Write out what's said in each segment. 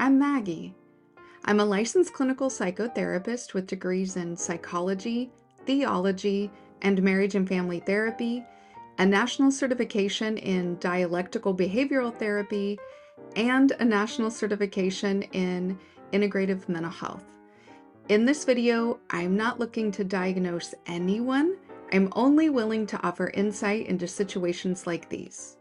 I'm Maggie. I'm a licensed clinical psychotherapist with degrees in psychology, theology, and marriage and family therapy, a national certification in dialectical behavioral therapy, and a national certification in integrative mental health. In this video, I'm not looking to diagnose anyone. I'm only willing to offer insight into situations like these.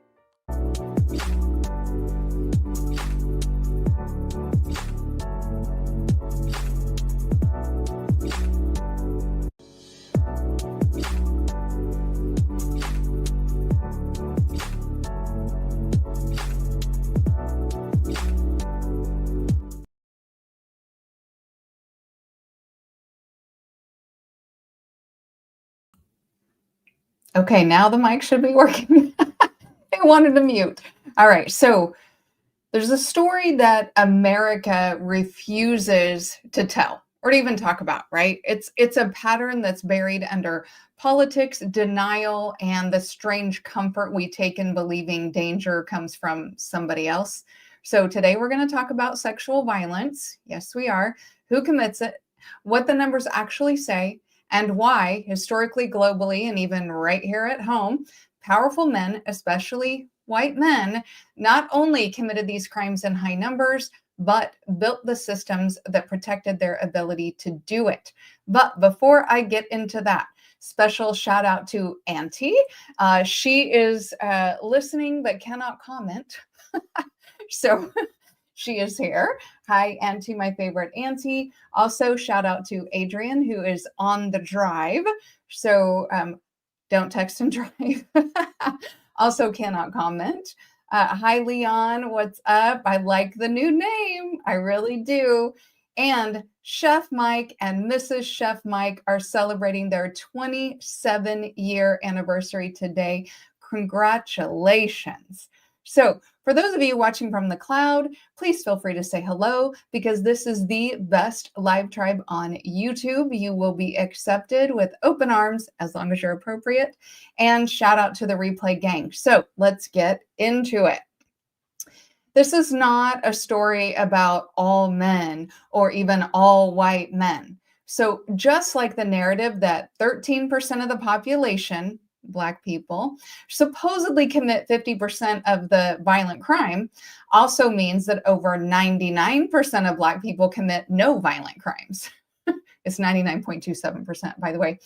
Okay, now the mic should be working. I wanted to mute. All right, so there's a story that America refuses to tell or to even talk about, right? It's a pattern that's buried under politics, denial, and the strange comfort we take in believing danger comes from somebody else. So today we're going to talk about sexual violence. Yes, we are. Who commits it? What the numbers actually say, and why, historically, globally, and even right here at home, powerful men, especially white men, not only committed these crimes in high numbers, but built the systems that protected their ability to do it. But before I get into that, special shout out to Auntie. She is listening but cannot comment. So she is here. Hi, Auntie, my favorite Auntie. Also, shout out to Adrian, who is on the drive. So don't text and drive. Also cannot comment. Hi, Leon. What's up? I like the new name. I really do. And Chef Mike and Mrs. Chef Mike are celebrating their 27-year anniversary today. Congratulations. So for those of you watching from the cloud, please feel free to say hello because this is the best live tribe on YouTube. You will be accepted with open arms as long as you're appropriate. And shout out to the replay gang. So let's get into it. This is not a story about all men or even all white men. So just like the narrative that 13% of the population, Black people, supposedly commit 50% of the violent crime, also means that over 99% of Black people commit no violent crimes. It's 99.27%, by the way.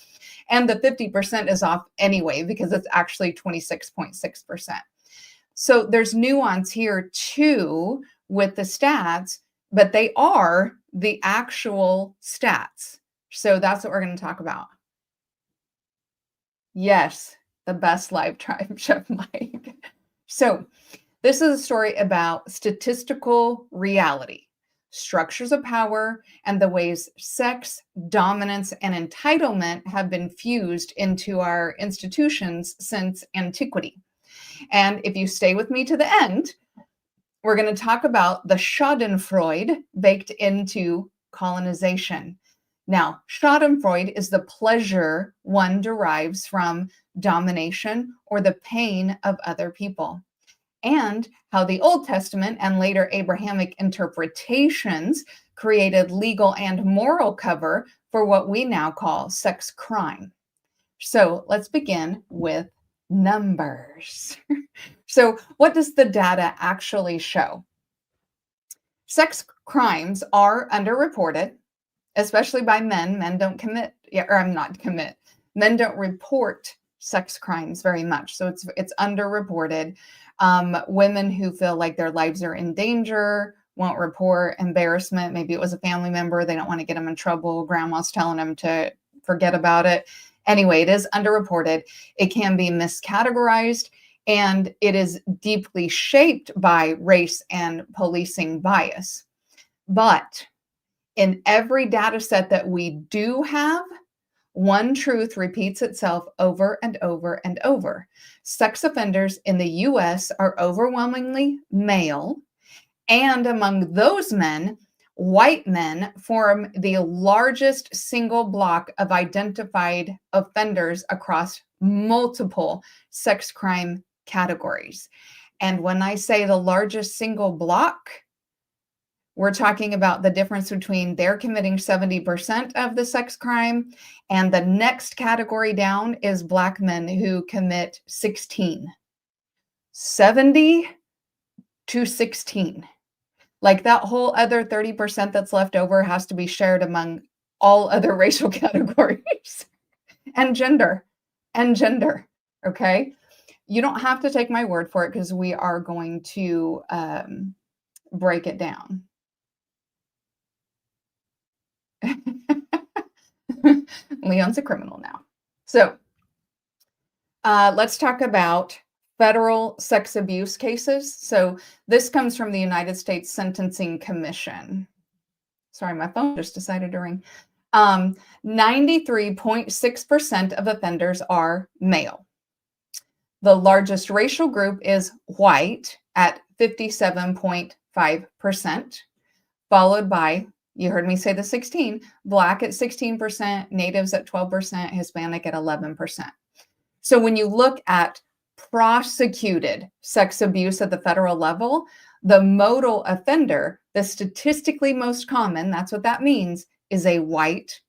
And the 50% is off anyway, because it's actually 26.6%. So there's nuance here too with the stats, but they are the actual stats. So that's what we're going to talk about. Yes, the best live tribe, Chef Mike. So this is a story about statistical reality, structures of power, and the ways sex, dominance, and entitlement have been fused into our institutions since antiquity. And if you stay with me to the end, we're going to talk about the Schadenfreude baked into colonization. Now, Schadenfreude is the pleasure one derives from domination or the pain of other people, and how the Old Testament and later Abrahamic interpretations created legal and moral cover for what we now call sex crime. So let's begin with numbers. So what does the data actually show? Sex crimes are underreported, especially by men. Men don't commit, or I'm not commit. Men don't report sex crimes very much. So it's underreported. Women who feel like their lives are in danger won't report embarrassment. Maybe it was a family member. They don't want to get them in trouble. Grandma's telling them to forget about it. Anyway, it is underreported. It can be miscategorized, and it is deeply shaped by race and policing bias. But in every data set that we do have, one truth repeats itself over and over and over. Sex offenders in the US are overwhelmingly male, and among those men, white men form the largest single block of identified offenders across multiple sex crime categories. And when I say the largest single block, We're talking about the difference between they're committing 70% of the sex crime, and the next category down is Black men who commit 16. 70 to 16. Like that whole other 30% that's left over has to be shared among all other racial categories and gender. Okay. You don't have to take my word for it because we are going to break it down. Leon's a criminal now. So let's talk about federal sex abuse cases. So this comes from the United States Sentencing Commission. Sorry, my phone just decided to ring. 93.6% of offenders are male. The largest racial group is white at 57.5%, followed by, you heard me say the 16, Black at 16%, natives at 12%, Hispanic at 11%. So when you look at prosecuted sex abuse at the federal level, the modal offender, the statistically most common, that's what that means, is a white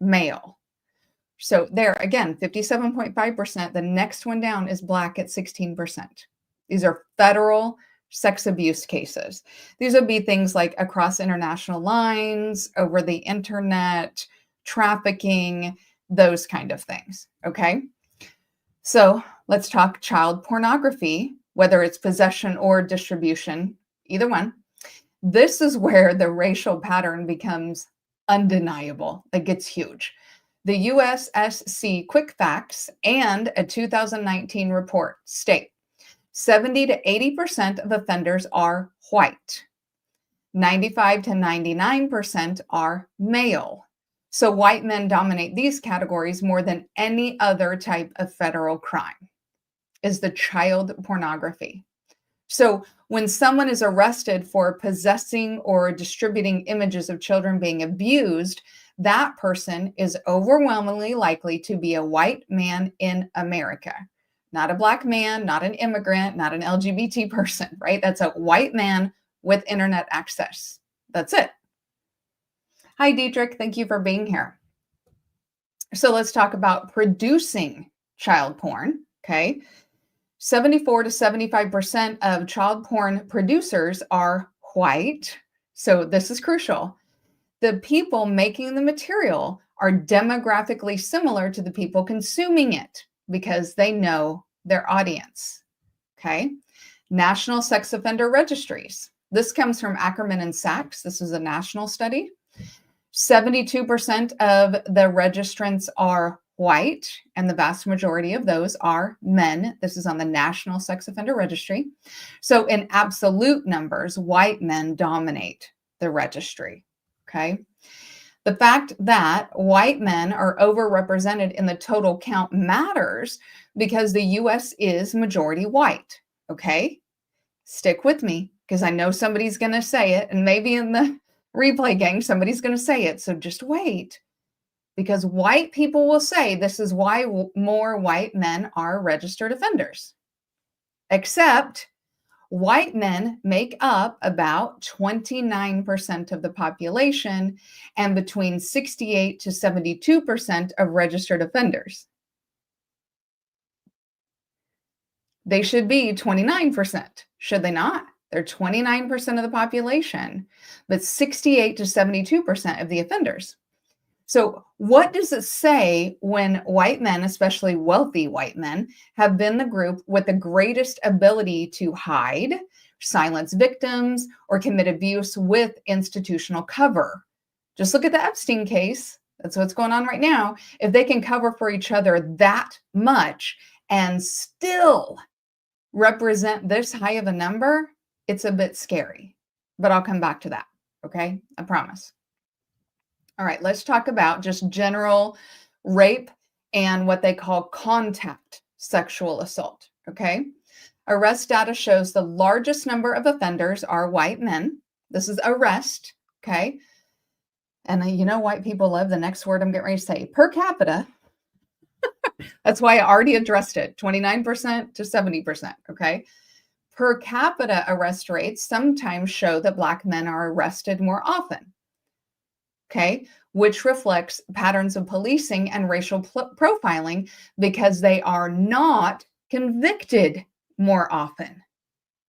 male. So there, again, 57.5%. The next one down is Black at 16%. These are federal sex abuse cases. These would be things like across international lines, over the internet, trafficking, those kind of things, okay? So let's talk child pornography, whether it's possession or distribution, either one. This is where the racial pattern becomes undeniable. It gets huge. The USSC Quick Facts and a 2019 report state 70 to 80% of offenders are white. 95 to 99% are male. So white men dominate these categories more than any other type of federal crime, is the child pornography. So when someone is arrested for possessing or distributing images of children being abused, that person is overwhelmingly likely to be a white man in America. Not a Black man, not an immigrant, not an LGBT person, right? That's a white man with internet access. That's it. Hi, Dietrich. Thank you for being here. So let's talk about producing child porn, okay? 74 to 75% of child porn producers are white. So this is crucial. The people making the material are demographically similar to the people consuming it because they know their audience, okay? National Sex Offender Registries. This comes from Ackerman and Sachs. This is a national study. 72% of the registrants are white, and the vast majority of those are men. This is on the National Sex Offender Registry. So in absolute numbers, white men dominate the registry, okay? The fact that white men are overrepresented in the total count matters because the US is majority white, okay? Stick with me because I know somebody's going to say it, and maybe in the replay gang, somebody's going to say it. So just wait, because white people will say this is why more white men are registered offenders. Except white men make up about 29% of the population and between 68 to 72% of registered offenders. They should be 29%, should they not? They're 29% of the population, but 68 to 72% of the offenders. So what does it say when white men, especially wealthy white men, have been the group with the greatest ability to hide, silence victims, or commit abuse with institutional cover? Just look at the Epstein case. That's what's going on right now. If they can cover for each other that much and still represent this high of a number, it's a bit scary, but I'll come back to that, okay? I promise. All right, let's talk about just general rape and what they call contact sexual assault, okay? Arrest data shows the largest number of offenders are white men. This is arrest, okay? And you know, white people love the next word I'm getting ready to say, per capita. That's why I already addressed it, 29% to 70%, okay? Per capita arrest rates sometimes show that Black men are arrested more often, okay, which reflects patterns of policing and racial profiling because they are not convicted more often.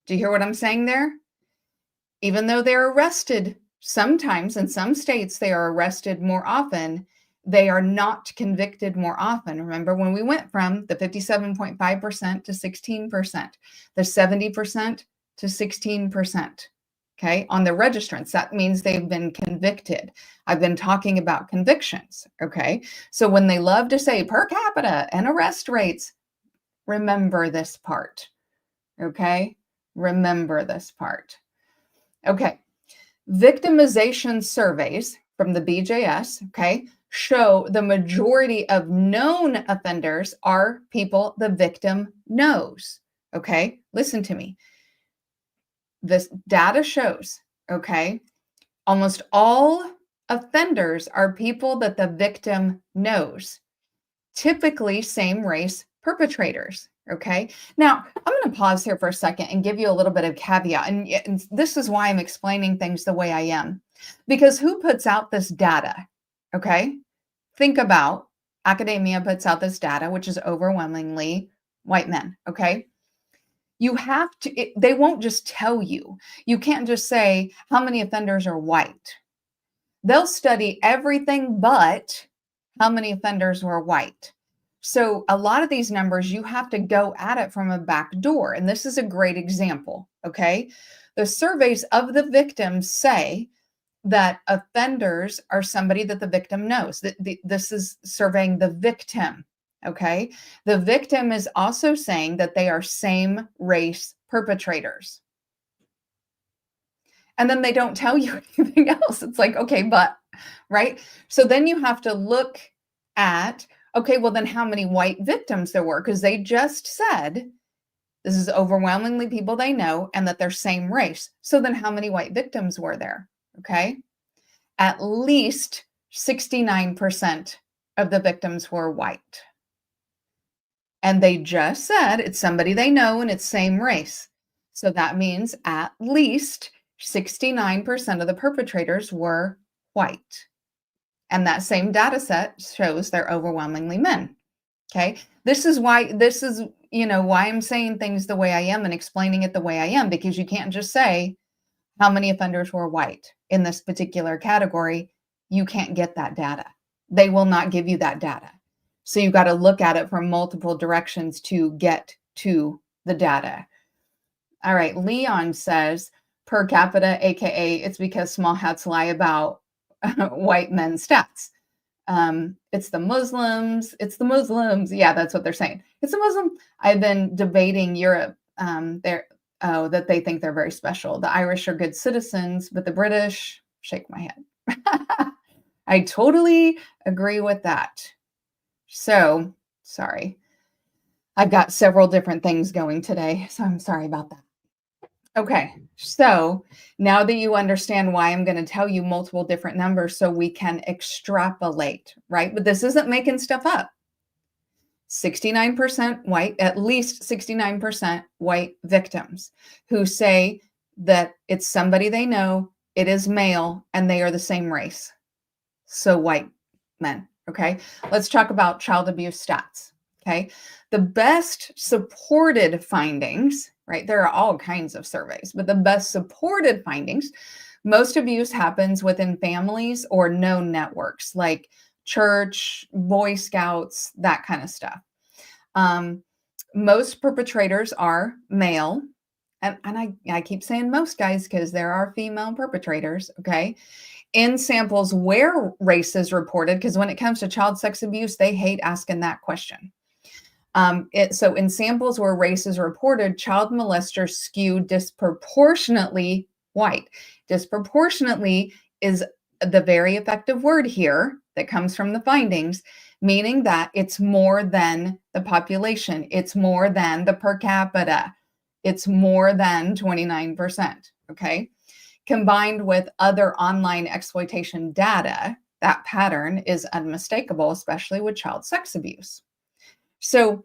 Do you hear what I'm saying there? Even though they're arrested, sometimes in some states they are arrested more often, they are not convicted more often. Remember when we went from the 57.5% to 16%, the 70% to 16%, okay, on the registrants. That means they've been convicted. I've been talking about convictions, okay? So when they love to say per capita and arrest rates, remember this part, okay? Remember this part. Okay, victimization surveys from the BJS, okay, show the majority of known offenders are people the victim knows, okay? Listen to me. This data shows, okay, almost all offenders are people that the victim knows, typically same race perpetrators. Okay. Now, I'm going to pause here for a second and give you a little bit of caveat. And this is why I'm explaining things the way I am. Because who puts out this data? Okay. Think about academia puts out this data, which is overwhelmingly white men. Okay. You have to, they won't just tell you. You can't just say how many offenders are white. They'll study everything but how many offenders were white. So a lot of these numbers, you have to go at it from a back door. And this is a great example, okay? The surveys of the victims say that offenders are somebody that the victim knows. This is surveying the victim, okay? The victim is also saying that they are same race perpetrators. And then they don't tell you anything else. It's like, okay, but, right? So then you have to look at, okay, well then how many white victims there were? Because they just said this is overwhelmingly people they know and that they're same race. So then how many white victims were there? Okay. At least 69% of the victims were white. And they just said it's somebody they know and it's same race. So that means at least 69% of the perpetrators were white. And that same data set shows they're overwhelmingly men. Okay. This is why why I'm saying things the way I am and explaining it the way I am, because you can't just say how many offenders were white in this particular category. You can't get that data. They will not give you that data. So you got to look at it from multiple directions to get to the data. All right. Leon says per capita, AKA it's because small hats lie about white men stats. It's the Muslims. It's the Muslims. Yeah, that's what they're saying. It's a Muslim. I've been debating Europe. That they think they're very special. The Irish are good citizens, but the British, shake my head. I totally agree with that. So, sorry. I've got several different things going today, so I'm sorry about that. Okay, so now that you understand why I'm going to tell you multiple different numbers so we can extrapolate, right? But this isn't making stuff up. 69% white, at least 69% white victims who say that it's somebody they know, it is male, and they are the same race. So white men, okay? Let's talk about child abuse stats, okay? The best supported findings, right? There are all kinds of surveys, but the best supported findings, most abuse happens within families or known networks like church, Boy Scouts, that kind of stuff. Most perpetrators are male. And I keep saying most, guys, because there are female perpetrators, okay? In samples where race is reported, because when it comes to child sex abuse, they hate asking that question. So in samples where race is reported, child molesters skew disproportionately white. Disproportionately is the very effective word here that comes from the findings, meaning that it's more than the population. It's more than the per capita. It's more than 29%, okay? Combined with other online exploitation data, that pattern is unmistakable, especially with child sex abuse. So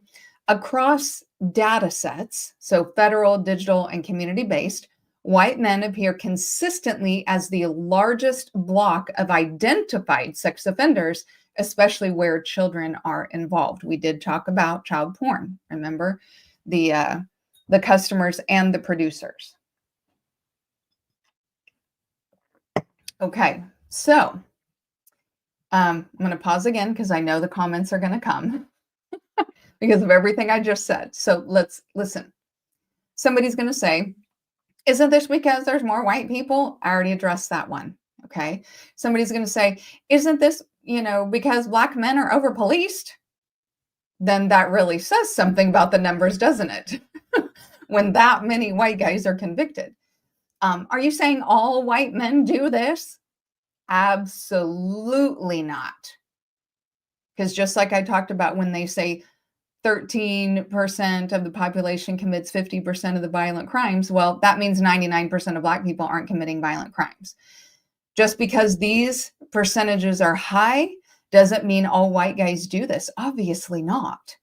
Across data sets, so federal, digital, and community-based, white men appear consistently as the largest block of identified sex offenders, especially where children are involved. We did talk about child porn, remember? The customers and the producers. Okay, so I'm going to pause again because I know the comments are going to come because of everything I just said. So let's listen. Somebody's going to say, isn't this because there's more white people? I already addressed that one. Okay. Somebody's going to say, isn't this, because Black men are over policed? Then that really says something about the numbers, doesn't it? When that many white guys are convicted. Are you saying all white men do this? Absolutely not. Because just like I talked about when they say 13% of the population commits 50% of the violent crimes, well, that means 99% of Black people aren't committing violent crimes. Just because these percentages are high doesn't mean all white guys do this. Obviously not.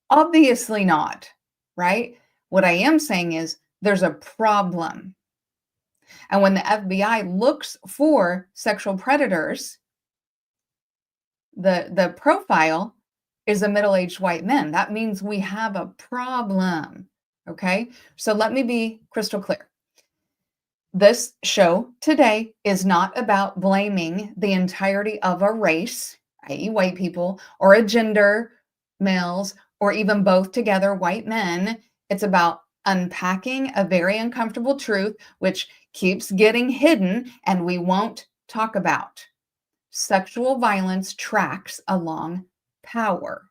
Obviously not, right? What I am saying is there's a problem. And when the FBI looks for sexual predators, the profile is a middle-aged white man. That means we have a problem, okay? So let me be crystal clear. This show today is not about blaming the entirety of a race, i.e. white people, or a gender, males, or even both together, white men. It's about unpacking a very uncomfortable truth, which keeps getting hidden and we won't talk about. Sexual violence tracks along power.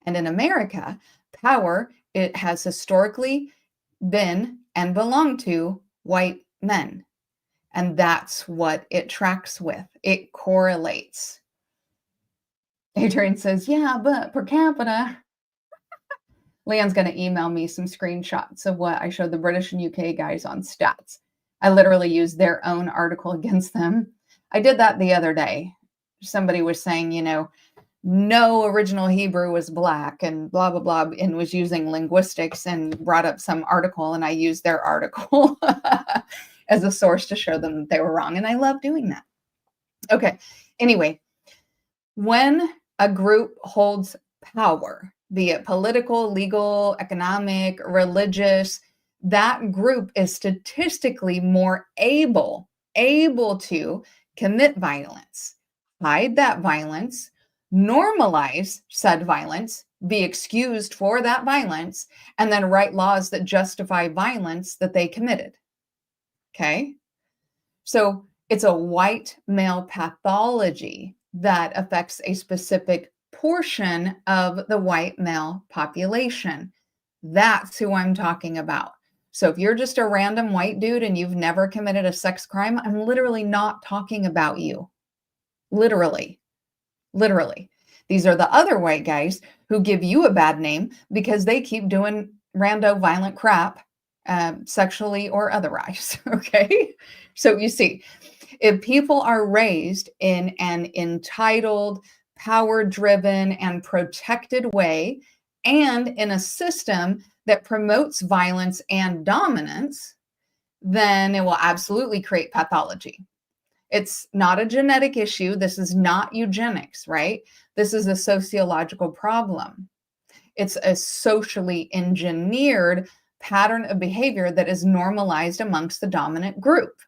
And in America, power, it has historically been and belonged to white men. And that's what it tracks with. It correlates. Adrian says, yeah, but per capita. Leon's going to email me some screenshots of what I showed the British and UK guys on stats. I literally used their own article against them. I did that the other day. Somebody was saying, no original Hebrew was Black and blah, blah, blah, and was using linguistics and brought up some article, and I used their article as a source to show them that they were wrong. And I love doing that. Okay. Anyway, when a group holds power, be it political, legal, economic, religious, that group is statistically more able to commit violence, hide that violence, normalize said violence, be excused for that violence, and then write laws that justify violence that they committed. Okay? So it's a white male pathology that affects a specific portion of the white male population. That's who I'm talking about. So if you're just a random white dude and you've never committed a sex crime, I'm literally not talking about you. Literally. These are the other white guys who give you a bad name because they keep doing rando violent crap, sexually or otherwise. Okay. So you see, if people are raised in an entitled, power-driven, and protected way, and in a system that promotes violence and dominance, then it will absolutely create pathology. It's not a genetic issue. This is not eugenics, right? This is a sociological problem. It's a socially engineered pattern of behavior that is normalized amongst the dominant group.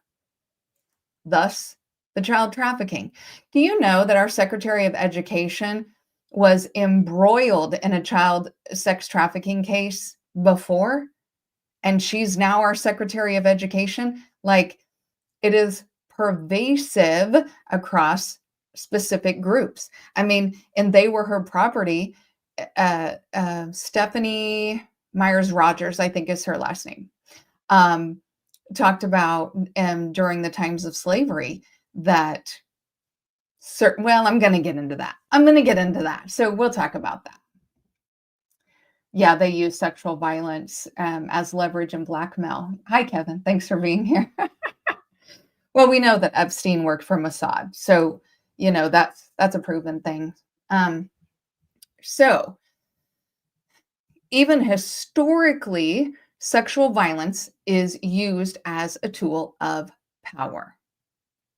Thus, the child trafficking. Do you know that our Secretary of Education was embroiled in a child sex trafficking case before? And she's now our Secretary of Education? Like, it is pervasive across specific groups. I mean, and they were her property. Stephanie Myers Rogers, I think is her last name, talked about during the times of slavery that well, I'm going to get into that. So we'll talk about that. Yeah, they use sexual violence as leverage and blackmail. Hi, Kevin. Thanks for being here. Well, we know that Epstein worked for Mossad. So, that's a proven thing. So Even historically, sexual violence is used as a tool of power.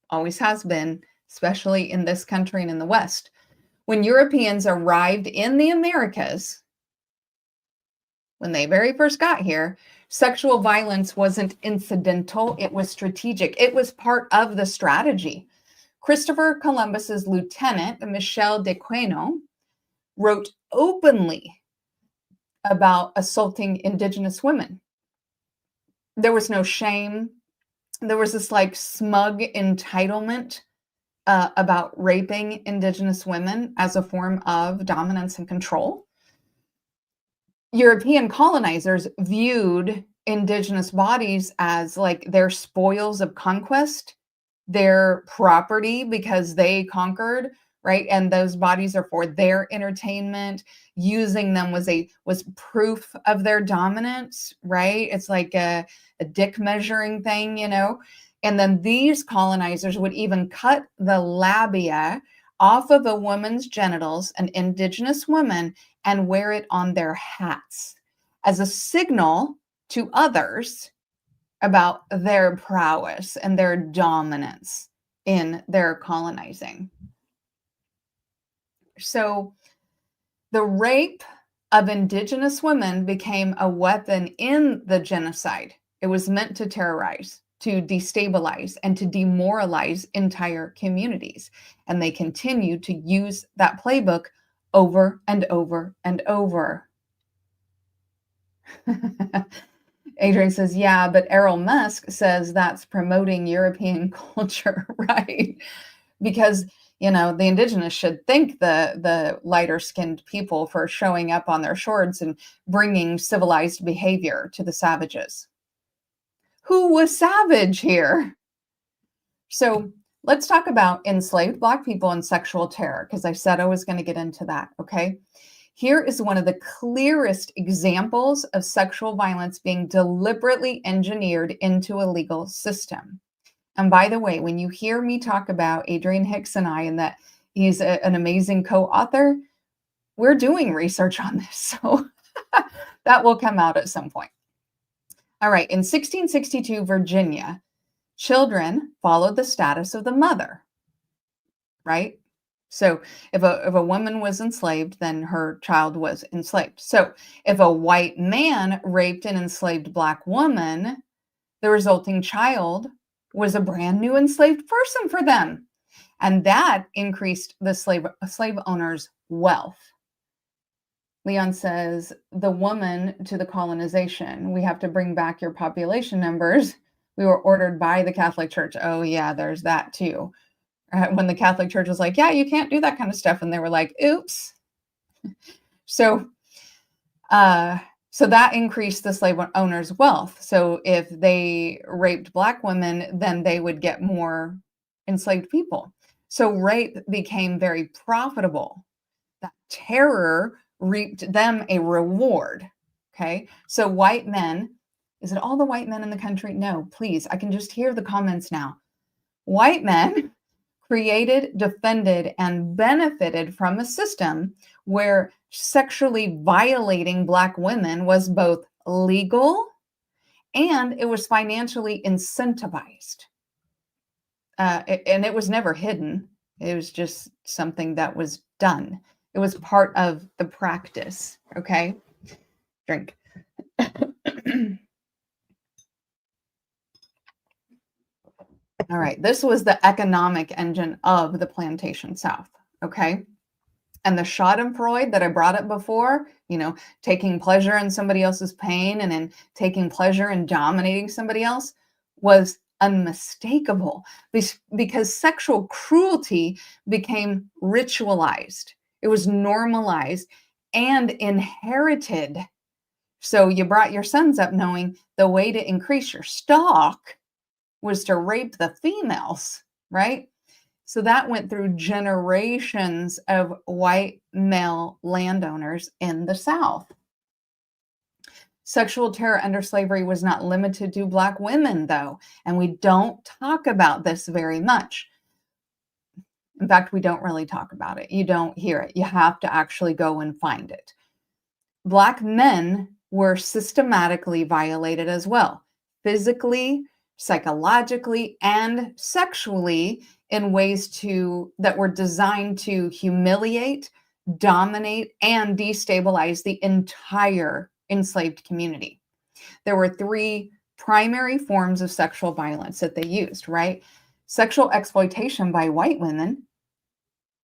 Always has been, especially in this country and in the West. When Europeans arrived in the Americas, when they very first got here, sexual violence wasn't incidental, it was strategic. It was part of the strategy. Christopher Columbus's lieutenant, Michel de Queno, wrote openly about assaulting Indigenous women. There was no shame. There was this like smug entitlement about raping Indigenous women as a form of dominance and control. European colonizers viewed Indigenous bodies as like their spoils of conquest, their property because they conquered, right? And those bodies are for their entertainment. Using them was proof of their dominance, right? It's like a dick measuring thing, you know? And then these colonizers would even cut the labia off of a woman's genitals, an Indigenous woman, and wear it on their hats as a signal to others about their prowess and their dominance in their colonizing. So the rape of Indigenous women became a weapon in the genocide. It was meant to terrorize, to destabilize, and to demoralize entire communities. And they continue to use that playbook over and over and over. Adrian says, yeah, but Errol Musk says that's promoting European culture, right? Because, you know, the Indigenous should thank the lighter skinned people for showing up on their shores and bringing civilized behavior to the savages. Who was savage here? So let's talk about enslaved Black people and sexual terror, because I said I was going to get into that, okay? Here is one of the clearest examples of sexual violence being deliberately engineered into a legal system. And by the way, when you hear me talk about Adrian Hicks and I, and that he's an amazing co-author, we're doing research on this. So that will come out at some point. All right, in 1662, Virginia, children followed the status of the mother, right? So if a woman was enslaved, then her child was enslaved. So if a white man raped an enslaved Black woman, the resulting child was a brand new enslaved person for them. And that increased the slave owner's wealth. Leon says, the woman to the colonization, we have to bring back your population numbers. We were ordered by the Catholic Church. Oh yeah, there's that too. When the Catholic Church was like, yeah, you can't do that kind of stuff. And they were like, oops. So that increased the slave owner's wealth. So if they raped Black women, then they would get more enslaved people. So rape became very profitable. That terror reaped them a reward. Okay. So white men, is it all the white men in the country? No, please. I can just hear the comments now. White men created, defended, and benefited from a system where sexually violating Black women was both legal and it was financially incentivized. And it was never hidden. It was just something that was done. It was part of the practice. Okay. Drink. All right. This was the economic engine of the plantation South. Okay. And the Schadenfreude that I brought up before, you know, taking pleasure in somebody else's pain and then taking pleasure in dominating somebody else was unmistakable because sexual cruelty became ritualized. It was normalized and inherited. So you brought your sons up knowing the way to increase your stock was to rape the females, right? So that went through generations of white male landowners in the South. Sexual terror under slavery was not limited to Black women, though, and we don't talk about this very much. In fact, we don't really talk about it. You don't hear it. You have to actually go and find it. Black men were systematically violated as well, physically, psychologically, and sexually in ways that were designed to humiliate, dominate, and destabilize the entire enslaved community. There were three primary forms of sexual violence that they used, right? Sexual exploitation by white women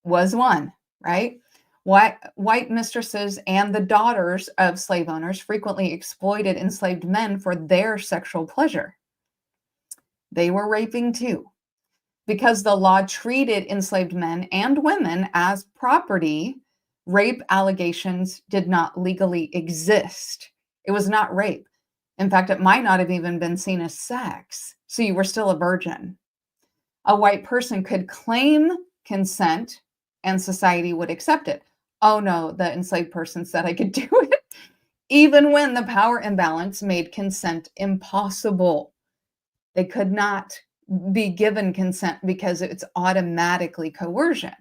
was one, right? White mistresses and the daughters of slave owners frequently exploited enslaved men for their sexual pleasure. They were raping too. Because the law treated enslaved men and women as property, rape allegations did not legally exist. It was not rape. In fact, it might not have even been seen as sex. So you were still a virgin. A white person could claim consent and society would accept it. Oh no, the enslaved person said I could do it, even when the power imbalance made consent impossible. They could not be given consent because it's automatically coercion.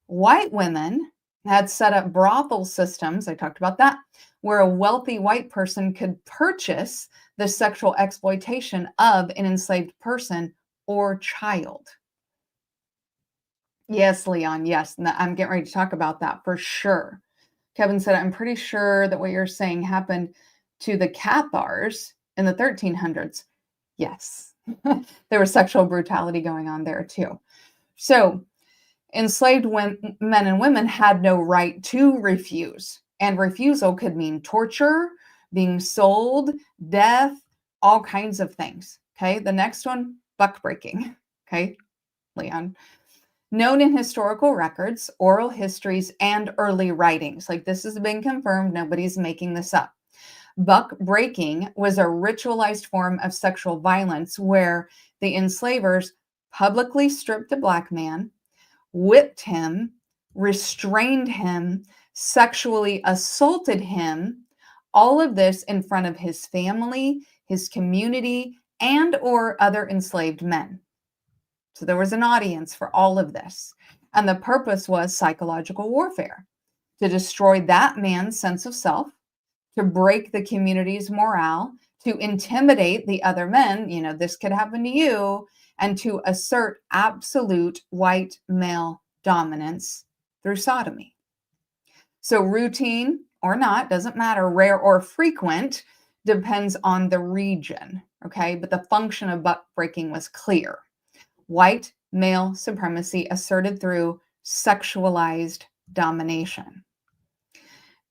White women had set up brothel systems, I talked about that, where a wealthy white person could purchase the sexual exploitation of an enslaved person or child. Yes, Leon, yes, I'm getting ready to talk about that for sure. Kevin said, I'm pretty sure that what you're saying happened to the Cathars in the 1300s. Yes, there was sexual brutality going on there too. So enslaved men and women had no right to refuse, and refusal could mean torture, being sold, death, all kinds of things. Okay, the next one, buck breaking. Okay, Leon. Known in historical records, oral histories, and early writings. Like this has been confirmed, nobody's making this up. Buck breaking was a ritualized form of sexual violence where the enslavers publicly stripped a Black man, whipped him, restrained him, sexually assaulted him, all of this in front of his family, his community, and or other enslaved men. So there was an audience for all of this. And the purpose was psychological warfare, to destroy that man's sense of self, to break the community's morale, to intimidate the other men, this could happen to you, and to assert absolute white male dominance through sodomy. So routine or not, doesn't matter, rare or frequent, depends on the region, okay? But the function of buck breaking was clear. White male supremacy asserted through sexualized domination.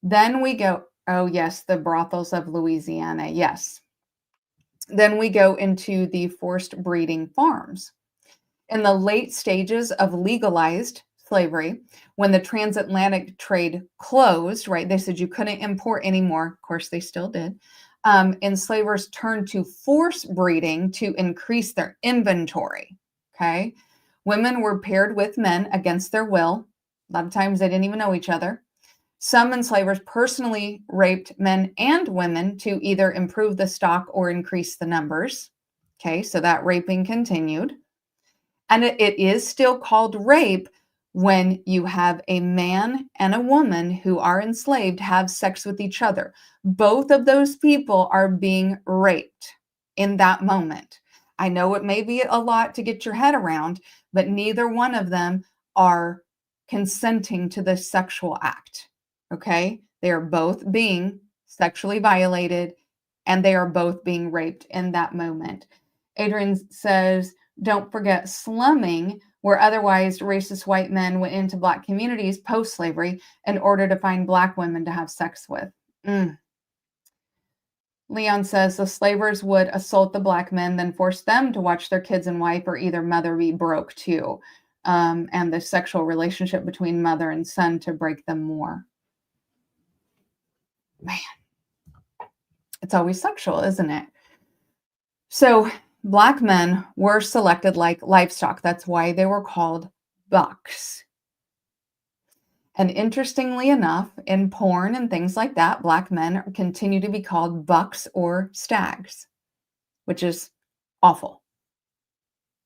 Then we go, oh yes, the brothels of Louisiana, yes. Then we go into the forced breeding farms. In the late stages of legalized slavery, when the transatlantic trade closed, right, they said you couldn't import anymore. Of course, they still did. Enslavers turned to force breeding to increase their inventory. Okay. Women were paired with men against their will. A lot of times they didn't even know each other. Some enslavers personally raped men and women to either improve the stock or increase the numbers. Okay, so that raping continued. And it is still called rape when you have a man and a woman who are enslaved have sex with each other. Both of those people are being raped in that moment. I know it may be a lot to get your head around, but neither one of them are consenting to the sexual act. Okay? They are both being sexually violated and they are both being raped in that moment. Adrian says, don't forget slumming, where otherwise racist white men went into Black communities post-slavery in order to find Black women to have sex with. Leon says the slavers would assault the Black men, then force them to watch their kids and wife or either mother be broke too. And the sexual relationship between mother and son to break them more. Man, it's always sexual, isn't it? So Black men were selected like livestock. That's why they were called bucks. And interestingly enough, in porn and things like that, Black men continue to be called bucks or stags, which is awful.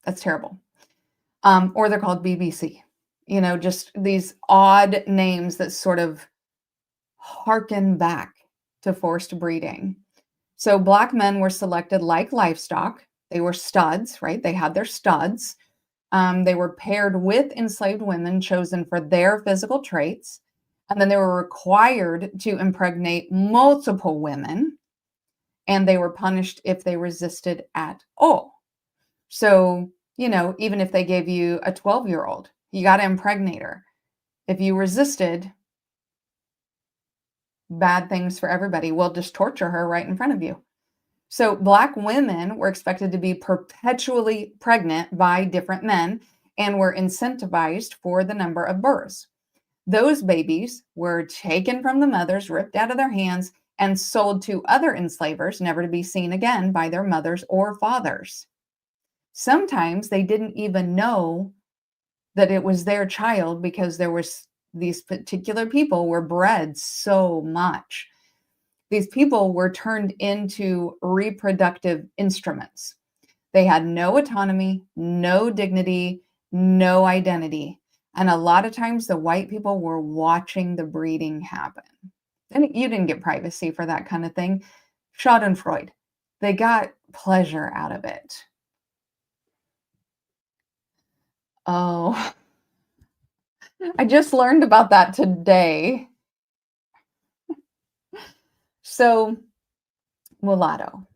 That's terrible. Or they're called BBC. Just these odd names that sort of harken back to forced breeding. So Black men were selected like livestock. They were studs, right? They had their studs. They were paired with enslaved women chosen for their physical traits. And then they were required to impregnate multiple women, and they were punished if they resisted at all. So, even if they gave you a 12-year-old, you got to impregnate her. If you resisted, bad things for everybody. We'll just torture her right in front of you. So, Black women were expected to be perpetually pregnant by different men and were incentivized for the number of births. Those babies were taken from the mothers, ripped out of their hands, and sold to other enslavers, never to be seen again by their mothers or fathers. Sometimes they didn't even know that it was their child because these particular people were bred so much. These people were turned into reproductive instruments. They had no autonomy, no dignity, no identity. And a lot of times the white people were watching the breeding happen. And you didn't get privacy for that kind of thing. Schadenfreude. They got pleasure out of it. Oh, I just learned about that today. So, mulatto.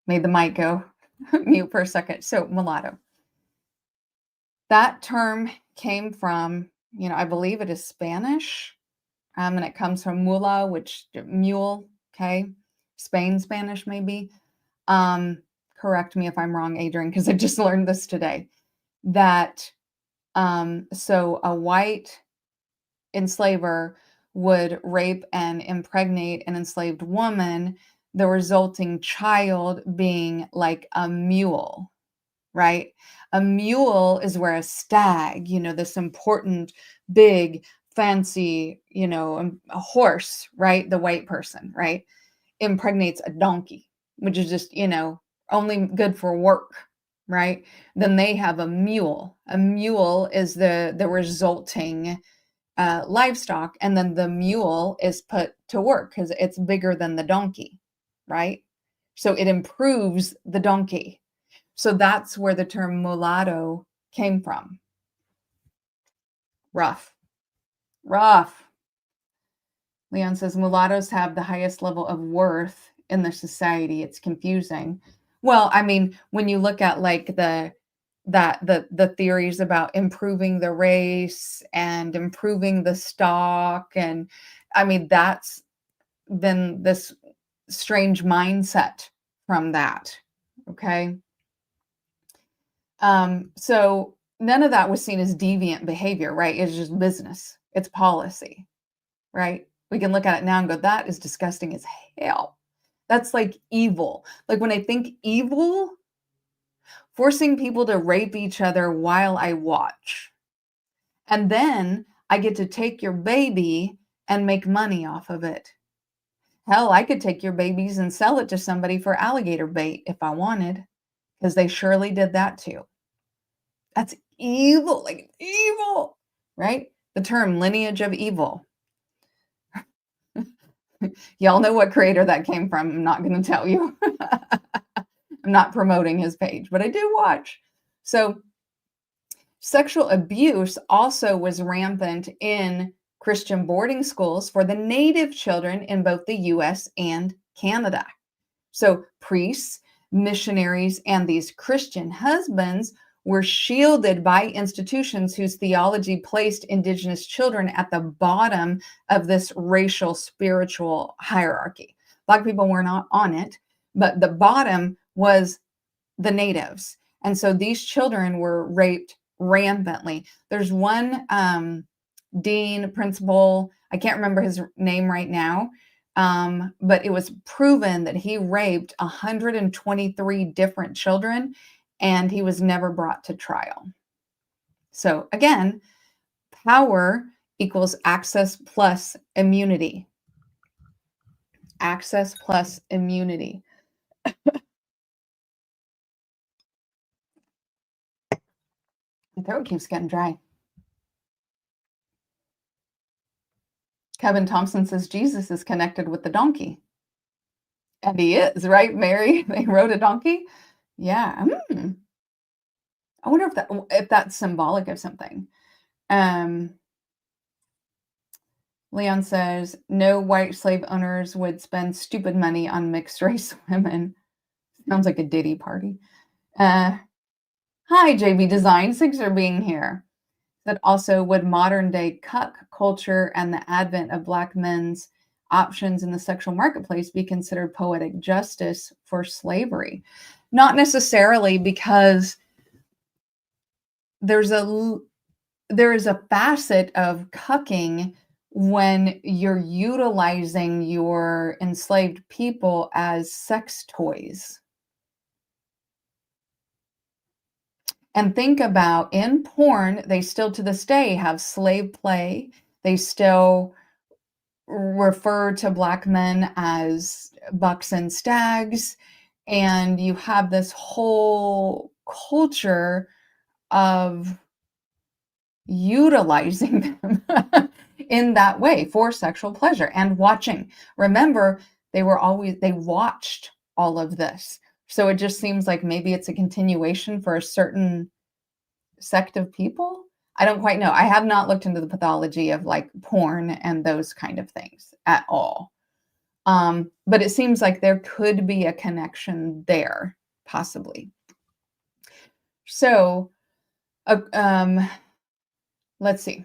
Made the mic go mute for a second. So, mulatto. That term came from, I believe it is Spanish, and it comes from mula, which mule, okay? Spain Spanish, maybe. Correct me if I'm wrong, Adrian, because I just learned this today. That so a white enslaver would rape and impregnate an enslaved woman, the resulting child being like a mule, right? A mule is where a stag, this important, big, fancy, a horse, right? The white person, right? Impregnates a donkey, which is just, only good for work, right? Then they have a mule. A mule is the resulting livestock, and then the mule is put to work because it's bigger than the donkey, right? So it improves the donkey. So that's where the term mulatto came from. Rough. Rough. Leon says mulattoes have the highest level of worth in the society. It's confusing. Well, I mean, when you look at like the theories about improving the race and improving the stock, and I mean that's been this strange mindset from that. Okay. So none of that was seen as deviant behavior, right? It's just business. It's policy, right? We can look at it now and go, that is disgusting as hell. That's like evil. Like when I think evil, forcing people to rape each other while I watch. And then I get to take your baby and make money off of it. Hell, I could take your babies and sell it to somebody for alligator bait if I wanted, because they surely did that too. That's evil, like evil, right? The term lineage of evil. Y'all know what creator that came from. I'm not going to tell you. I'm not promoting his page, but I do watch. So, sexual abuse also was rampant in Christian boarding schools for the native children in both the US and Canada. So, priests, missionaries, and these Christian husbands were shielded by institutions whose theology placed Indigenous children at the bottom of this racial spiritual hierarchy. Black people were not on it, but the bottom was the natives. And so these children were raped rampantly. There's one dean, principal, I can't remember his name right now, but it was proven that he raped 123 different children, and he was never brought to trial. So again, power equals access plus immunity. Access plus immunity. My throat keeps getting dry. Kevin Thompson says Jesus is connected with the donkey. And he is, right? Mary, they rode a donkey. Yeah. I wonder if that's symbolic of something. Leon says, no white slave owners would spend stupid money on mixed race women. Sounds like a Diddy party. Hi, JB Designs. Thanks for being here. That also, would modern day cuck culture and the advent of Black men's options in the sexual marketplace be considered poetic justice for slavery? Not necessarily, because there is a facet of cucking when you're utilizing your enslaved people as sex toys. And think about, in porn, they still to this day have slave play. They still refer to Black men as bucks and stags. And you have this whole culture of utilizing them in that way for sexual pleasure and watching. Remember, they watched all of this. So it just seems like maybe it's a continuation for a certain sect of people. I don't quite know. I have not looked into the pathology of like porn and those kind of things at all. But it seems like there could be a connection there, possibly. So, let's see.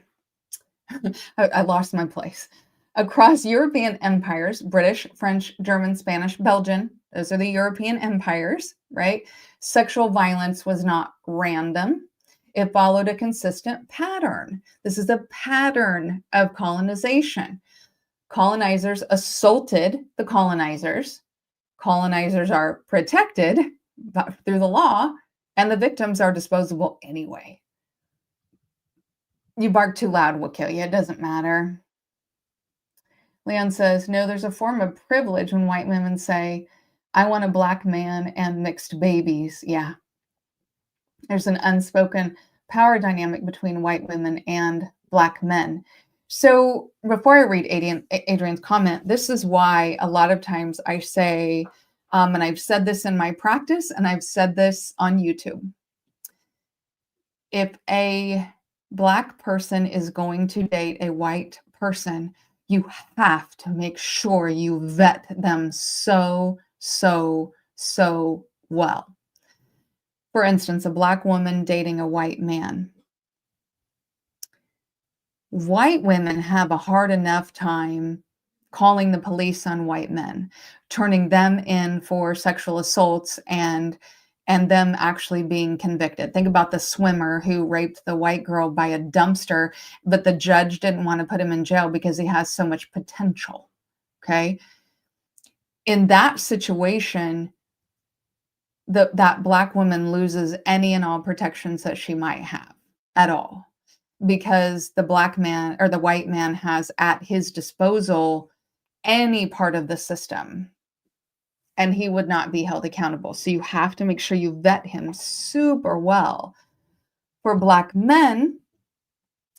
I lost my place. Across European empires, British, French, German, Spanish, Belgian, those are the European empires, right? Sexual violence was not random. It followed a consistent pattern. This is a pattern of colonization. Colonizers assaulted the colonizers. Colonizers are protected through the law, and the victims are disposable anyway. You bark too loud, we'll kill you. It doesn't matter. Leon says, no, there's a form of privilege when white women say, I want a Black man and mixed babies. Yeah. There's an unspoken power dynamic between white women and Black men. So before I read Adrian's comment, this is why a lot of times I say, and I've said this in my practice, and I've said this on YouTube. If a Black person is going to date a white person, you have to make sure you vet them so well. For instance, a Black woman dating a white man. White women have a hard enough time calling the police on white men, turning them in for sexual assaults and them actually being convicted. Think about the swimmer who raped the white girl by a dumpster, but the judge didn't want to put him in jail because he has so much potential. Okay. In that situation, that Black woman loses any and all protections that she might have at all, because the Black man or the white man has at his disposal any part of the system, and he would not be held accountable. So you have to make sure you vet him super well. For Black men,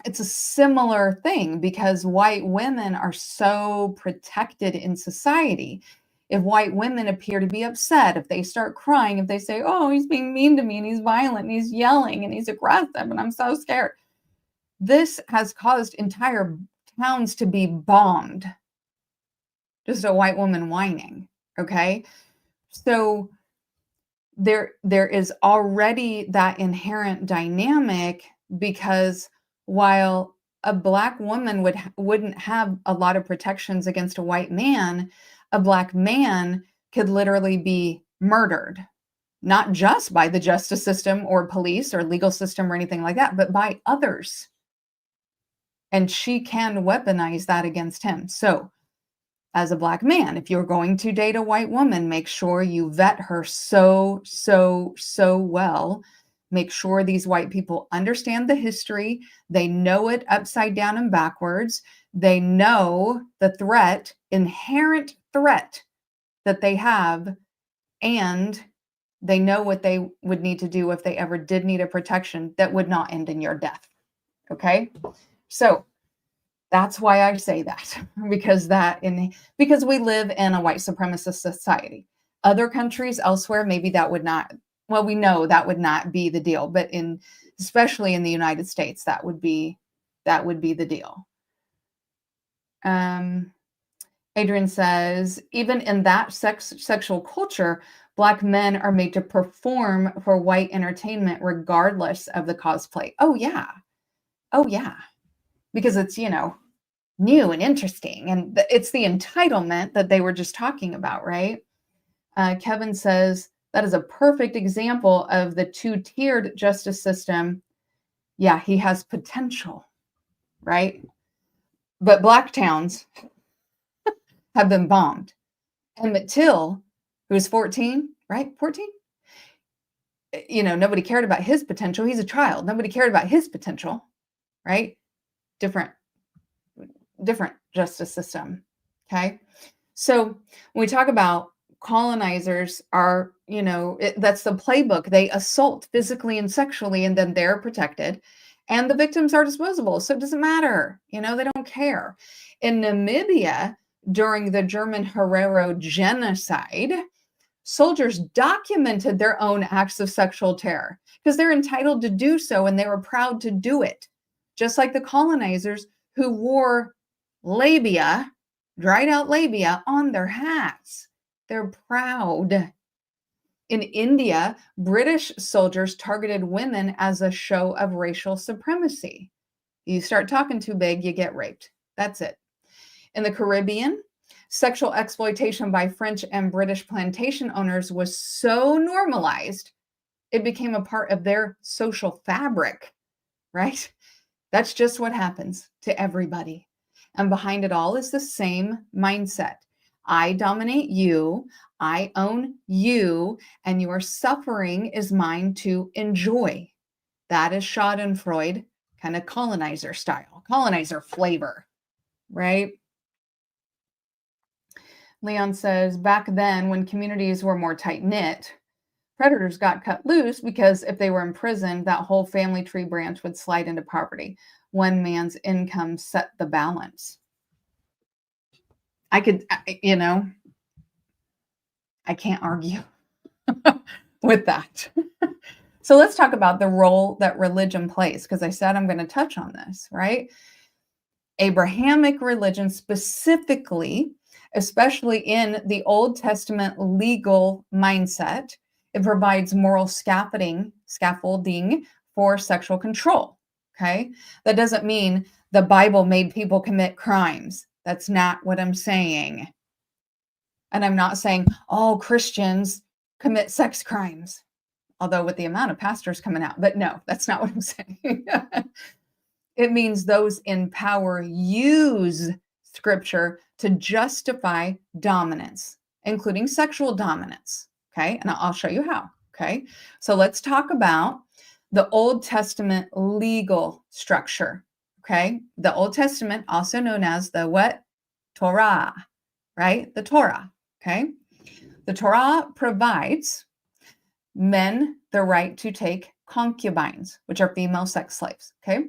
it's a similar thing, because white women are so protected in society. If white women appear to be upset, if they start crying, if they say, oh, he's being mean to me and he's violent and he's yelling and he's aggressive and I'm so scared, this has caused entire towns to be bombed. Just a white woman whining. Okay. So there is already that inherent dynamic, because while a Black woman wouldn't have a lot of protections against a white man, a Black man could literally be murdered, not just by the justice system or police or legal system or anything like that, but by others. And she can weaponize that against him. So as a Black man, if you're going to date a white woman, make sure you vet her so well. Make sure these white people understand the history. They know it upside down and backwards. They know the inherent threat that they have, and They know what they would need to do if they ever did need a protection that would not end in your death. Okay? So that's why I say that, because we live in a white supremacist society. Other countries elsewhere, maybe that would not, well, we know that would not be the deal, but especially in the United States, that would be the deal. Adrian says, even in that sexual culture, Black men are made to perform for white entertainment regardless of the cosplay. Oh, yeah. Because it's, new and interesting. And it's the entitlement that they were just talking about, right? Kevin says, that is a perfect example of the two-tiered justice system. Yeah, he has potential, right? But Black towns have been bombed. Emmett Till, who was 14, right? 14? Nobody cared about his potential. He's a child. Nobody cared about his potential, right? Different justice system, okay? So when we talk about colonizers are, that's the playbook. They assault physically and sexually, and then they're protected. And the victims are disposable. So it doesn't matter. They don't care. In Namibia, during the German Herero genocide, soldiers documented their own acts of sexual terror because they're entitled to do so, and they were proud to do it. Just like the colonizers who wore labia, dried out labia, on their hats. They're proud. In India, British soldiers targeted women as a show of racial supremacy. You start talking too big, you get raped. That's it. In the Caribbean, sexual exploitation by French and British plantation owners was so normalized, it became a part of their social fabric, right? That's just what happens to everybody. And behind it all is the same mindset. I dominate you, I own you, and your suffering is mine to enjoy. That is Schadenfreude, kind of colonizer style, colonizer flavor, right? Leon says, back then when communities were more tight-knit, predators got cut loose because if they were imprisoned, that whole family tree branch would slide into poverty. One man's income set the balance. I can't argue with that. So let's talk about the role that religion plays, because I said I'm going to touch on this, right? Abrahamic religion specifically, especially in the Old Testament legal mindset, it provides moral scaffolding for sexual control, okay? That doesn't mean the Bible made people commit crimes. That's not what I'm saying. And I'm not saying all Christians commit sex crimes, although with the amount of pastors coming out, but no, that's not what I'm saying. It means those in power use scripture to justify dominance, including sexual dominance, okay? And I'll show you how, okay? So let's talk about the Old Testament legal structure, okay? The Old Testament, also known as the what? Torah, right? The Torah, okay? The Torah provides men the right to take concubines, which are female sex slaves, okay?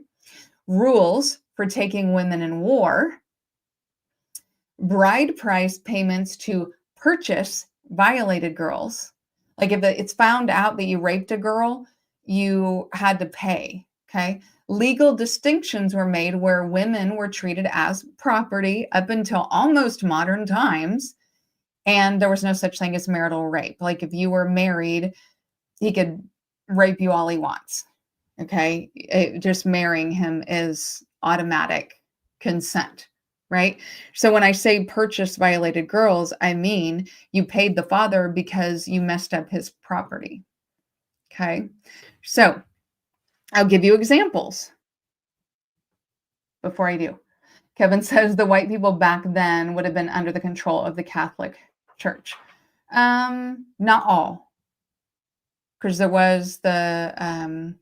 Rules for taking women in war, bride price payments to purchase violated girls. Like if it's found out that you raped a girl, you had to pay, okay? Legal distinctions were made where women were treated as property up until almost modern times, and there was no such thing as marital rape. Like if you were married, he could rape you all he wants. Okay, just marrying him is automatic consent, right? So when I say purchase violated girls, I mean you paid the father because you messed up his property. Okay, so I'll give you examples before I do. Kevin says the white people back then would have been under the control of the Catholic Church. Not all, because there was the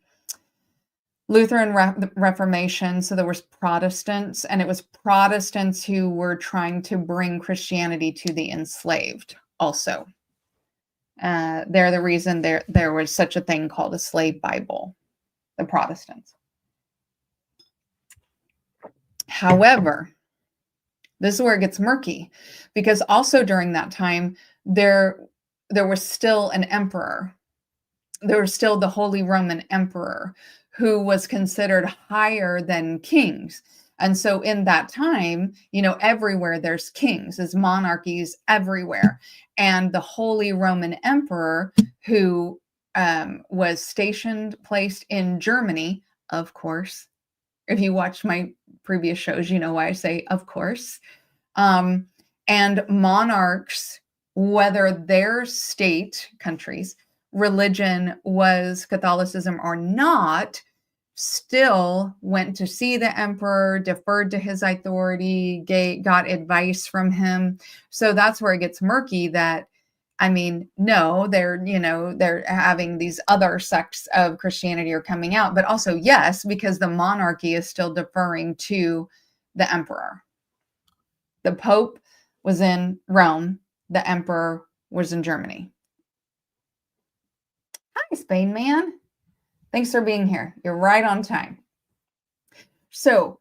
Lutheran Reformation, so there was Protestants, and it was Protestants who were trying to bring Christianity to the enslaved also. They're the reason there was such a thing called a slave Bible, the Protestants. However, this is where it gets murky, because also during that time, there was still an emperor. There was still the Holy Roman Emperor, who was considered higher than kings. And so in that time, everywhere there's kings, there's monarchies everywhere. And the Holy Roman Emperor, who was placed in Germany, of course. If you watch my previous shows, you know why I say, of course. And monarchs, whether their countries, religion was Catholicism or not, still went to see the emperor, deferred to his authority, got advice from him. So that's where it gets murky. That, no, they're having these other sects of Christianity are coming out, but also yes, because the monarchy is still deferring to the emperor. The Pope was in Rome. The emperor was in Germany. Hi, Spain Man. Thanks for being here. You're right on time. So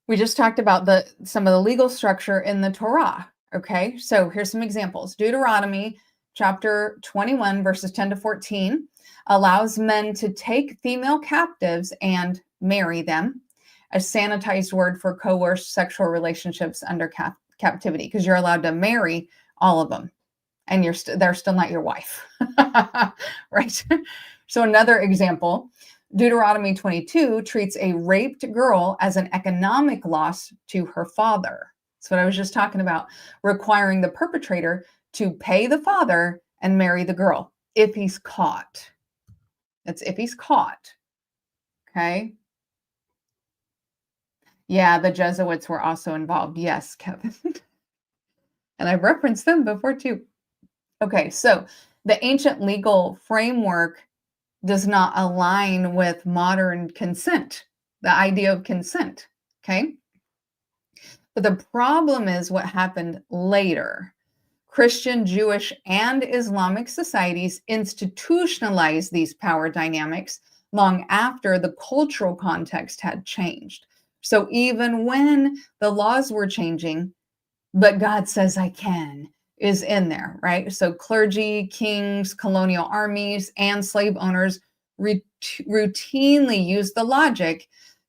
we just talked about some of the legal structure in the Torah. Okay, so here's some examples. Deuteronomy chapter 21, verses 10 to 14, allows men to take female captives and marry them, a sanitized word for coerced sexual relationships under captivity, because you're allowed to marry all of them, and they're still not your wife, right? So another example, Deuteronomy 22 treats a raped girl as an economic loss to her father. That's what I was just talking about, requiring the perpetrator to pay the father and marry the girl if he's caught. That's if he's caught. Okay. Yeah, the Jesuits were also involved. Yes, Kevin. And I've referenced them before too. Okay, so the ancient legal framework does not align with modern consent, the idea of consent, okay? But the problem is what happened later. Christian, Jewish, and Islamic societies institutionalized these power dynamics long after the cultural context had changed. So even when the laws were changing, but God says I can, is in there, right? So clergy, kings, colonial armies, and slave owners routinely use the logic,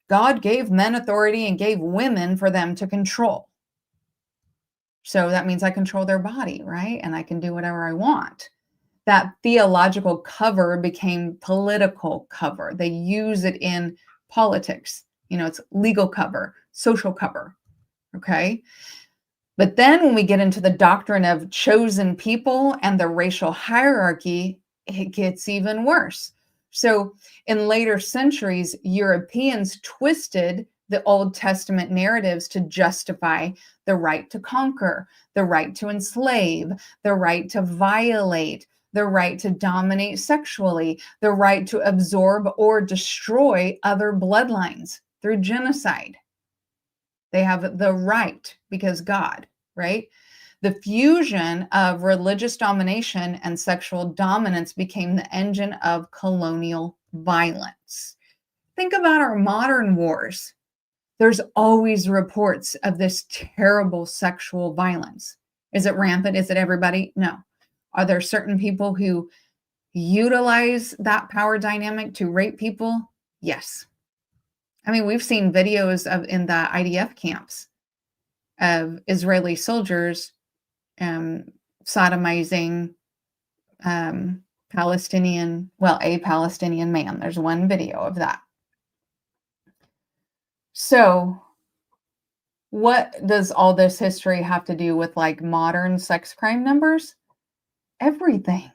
God gave men authority and gave women for them to control. So that means I control their body, right? And I can do whatever I want. That theological cover became political cover. They use it in politics. It's legal cover, social cover, okay? But then when we get into the doctrine of chosen people and the racial hierarchy, it gets even worse. So in later centuries, Europeans twisted the Old Testament narratives to justify the right to conquer, the right to enslave, the right to violate, the right to dominate sexually, the right to absorb or destroy other bloodlines through genocide. They have the right because God, right? The fusion of religious domination and sexual dominance became the engine of colonial violence. Think about our modern wars. There's always reports of this terrible sexual violence. Is it rampant? Is it everybody? No. Are there certain people who utilize that power dynamic to rape people? Yes. We've seen videos in the IDF camps of Israeli soldiers sodomizing a Palestinian man. There's one video of that. So what does all this history have to do with modern sex crime numbers? Everything.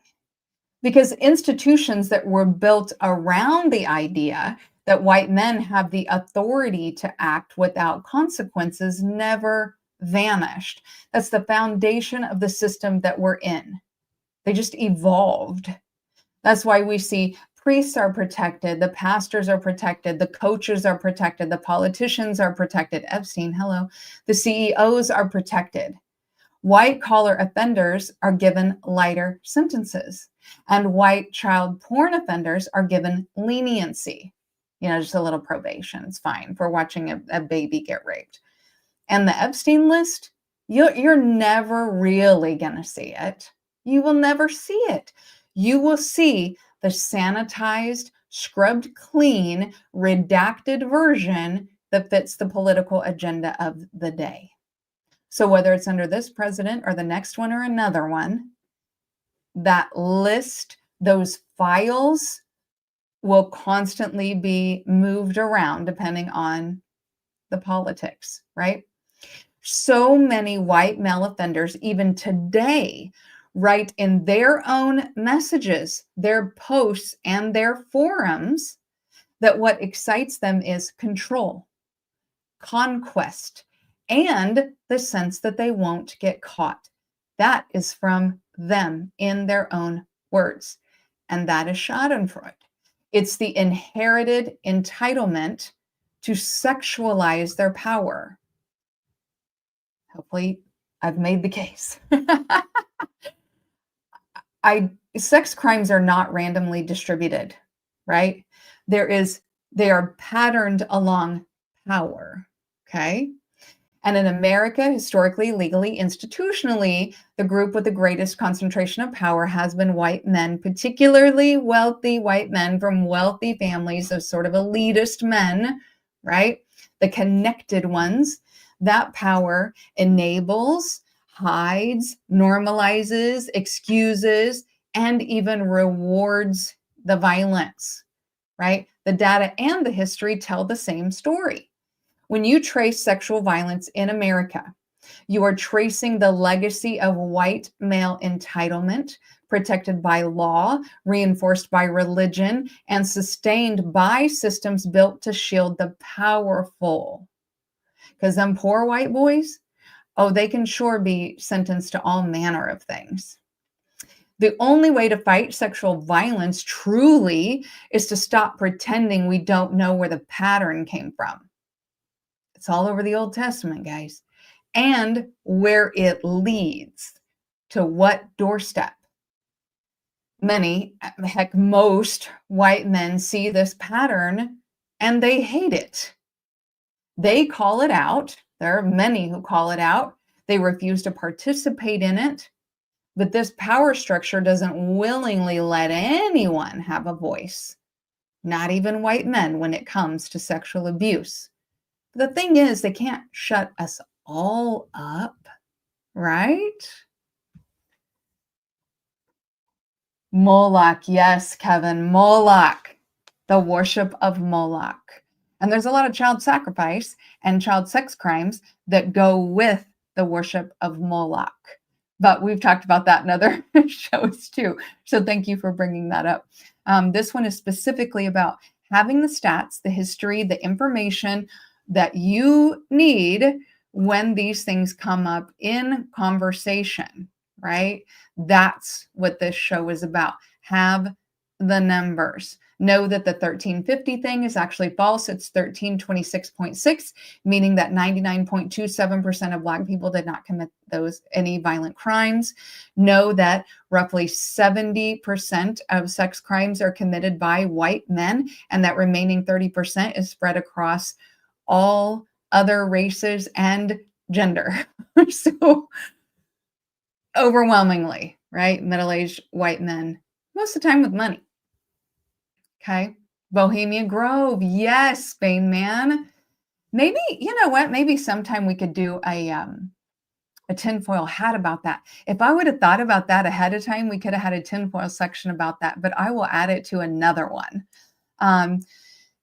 Because institutions that were built around the idea that white men have the authority to act without consequences never vanished. That's the foundation of the system that we're in. They just evolved. That's why we see priests are protected, the pastors are protected, the coaches are protected, the politicians are protected. Epstein, hello. The CEOs are protected. White collar offenders are given lighter sentences, and white child porn offenders are given leniency. Just a little probation. It's fine for watching a baby get raped. And the Epstein list, you're never really going to see it. You will never see it. You will see the sanitized, scrubbed clean, redacted version that fits the political agenda of the day. So whether it's under this president or the next one or another one, that list, those files will constantly be moved around depending on the politics, right? So many white male offenders, even today, write in their own messages, their posts, and their forums that what excites them is control, conquest, and the sense that they won't get caught. That is from them in their own words. And that is Schadenfreude. It's the inherited entitlement to sexualize their power. Hopefully, I've made the case. Sex crimes are not randomly distributed, right? They are patterned along power, okay? And in America, historically, legally, institutionally, the group with the greatest concentration of power has been white men, particularly wealthy white men from wealthy families, those sort of elitist men, right? The connected ones. That power enables, hides, normalizes, excuses, and even rewards the violence, right? The data and the history tell the same story. When you trace sexual violence in America, you are tracing the legacy of white male entitlement, protected by law, reinforced by religion, and sustained by systems built to shield the powerful. Because them poor white boys, they can sure be sentenced to all manner of things. The only way to fight sexual violence truly is to stop pretending we don't know where the pattern came from. It's all over the Old Testament, guys. And where it leads, to what doorstep. Many, heck, most white men see this pattern and they hate it. They call it out. There are many who call it out. They refuse to participate in it. But this power structure doesn't willingly let anyone have a voice, not even white men, when it comes to sexual abuse. The thing is, they can't shut us all up, right? Moloch, yes, Kevin, Moloch, the worship of Moloch. And there's a lot of child sacrifice and child sex crimes that go with the worship of Moloch. But we've talked about that in other shows too. So thank you for bringing that up. This one is specifically about having the stats, the history, the information that you need when these things come up in conversation, right? That's what this show is about. Have the numbers. Know that the 1350 thing is actually false. It's 1326.6, meaning that 99.27% of Black people did not commit any violent crimes. Know that roughly 70% of sex crimes are committed by white men, and that remaining 30% is spread across all other races and gender. So overwhelmingly, right? Middle-aged white men, most of the time with money. Okay. Bohemian Grove. Yes, Spain Man. Maybe, you know what? Maybe sometime we could do a tinfoil hat about that. If I would have thought about that ahead of time, we could have had a tinfoil section about that, but I will add it to another one.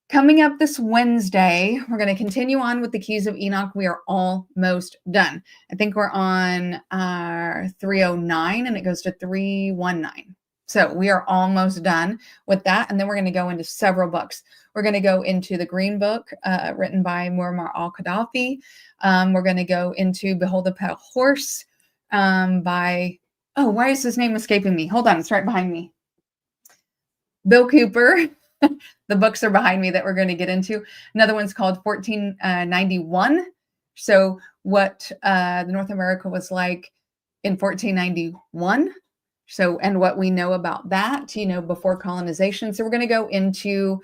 Coming up this Wednesday, we're going to continue on with the Keys of Enoch. We are almost done. I think we're on 309 and it goes to 319. So we are almost done with that. And then we're going to go into several books. We're going to go into the Green Book written by Muammar al-Gaddafi. We're going to go into Behold the Pale Horse by, why is his name escaping me? Hold on, it's right behind me. Bill Cooper. The books are behind me that we're going to get into. Another one's called 1491. So what North America was like in 1491. So, and what we know about that, before colonization. So we're going to go into,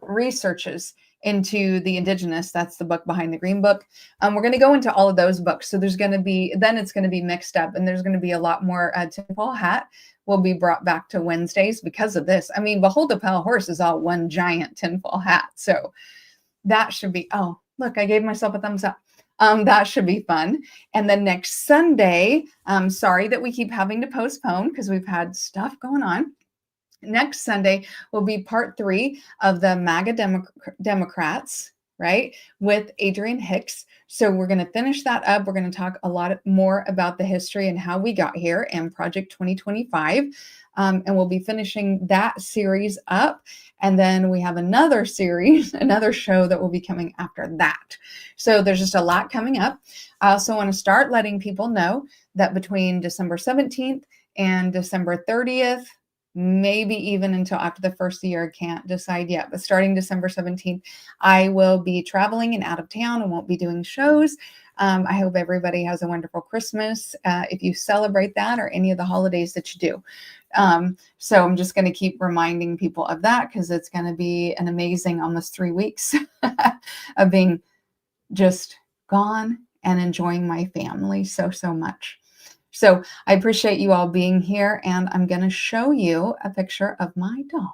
researches into the indigenous. That's the book behind the Green Book. We're going to go into all of those books. So then it's going to be mixed up, and there's going to be a lot more. Tinfoil Hat will be brought back to Wednesdays because of this. I mean, Behold a Pale Horse is all one giant tinfoil hat. So that should be, oh, look, I gave myself a thumbs up. That should be fun. And then next Sunday, sorry that we keep having to postpone because we've had stuff going on. Next Sunday will be part 3 of the MAGA Democrats, right, with Adrian Hicks. So we're going to finish that up. We're going to talk a lot more about the history and how we got here and Project 2025. And we'll be finishing that series up. And then we have another series, another show that will be coming after that. So there's just a lot coming up. I also want to start letting people know that between December 17th and December 30th, maybe even until after the first year, can't decide yet, but starting December 17th, I will be traveling and out of town and won't be doing shows. I hope everybody has a wonderful Christmas if you celebrate that or any of the holidays that you do. So I'm just going to keep reminding people of that because it's going to be an amazing almost 3 weeks of being just gone and enjoying my family so much. So I appreciate you all being here, and I'm going to show you a picture of my dog.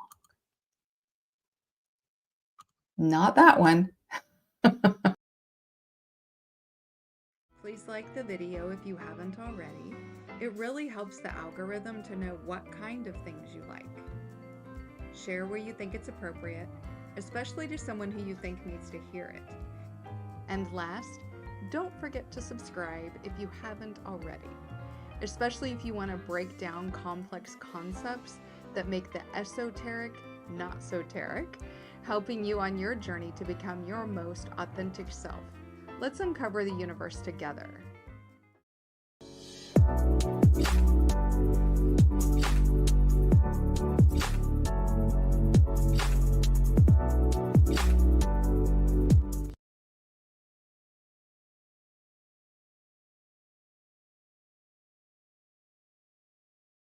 Not that one. Please like the video if you haven't already. It really helps the algorithm to know what kind of things you like. Share where you think it's appropriate, especially to someone who you think needs to hear it. And last, don't forget to subscribe if you haven't already, especially if you want to break down complex concepts that make the esoteric not soteric, helping you on your journey to become your most authentic self. Let's uncover the universe together.